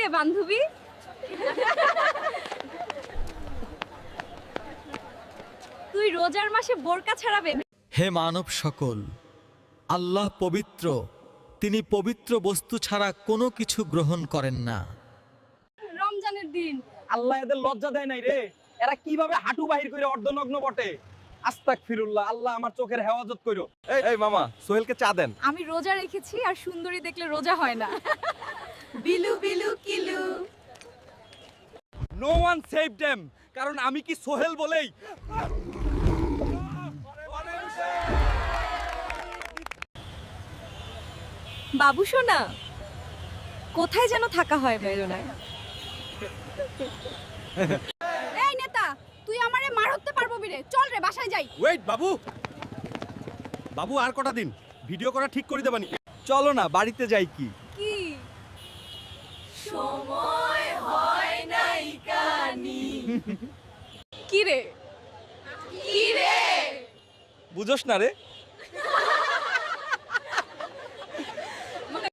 রে বান্ধবী? তুই রোজার মাসে বোরকা ছাড়াবে? হে মানব সকল, আল্লাহ পবিত্র, তিনি পবিত্র বস্তু ছাড়া কোনো কিছু গ্রহণ করেন না। রমজানের দিন আল্লাহ এদের লজ্জা দেয় নাই রে, এরা কিভাবে হাঁটু বাহির করে অর্ধনগ্ন বটে। আস্তাগফিরুল্লাহ, আল্লাহ আমার চোখের হেফাজত কইরো। এই মামা, সোহেলকে চা দেন। আমি রোজা রেখেছি আর সুন্দরী দেখলে রোজা হয় না। বিলু বিলু কিলু। নো ওয়ান সেভ দেম, কারণ আমি কি সোহেল বলেই। বাবু সোনা, কোথায় যেন থাকা হয় বেরোনায়। এই নেতা, তুই আমারে মারতে পারবো বিরে, চল রে বাসায় যাই। ওয়েট বাবু, বাবু আর কটা দিন ভিডিও করা ঠিক করে দেবানি। চলো না বাড়িতে যাই। কি কি সময় হয় নাই কানি। কি রে? বুঝোস না রে,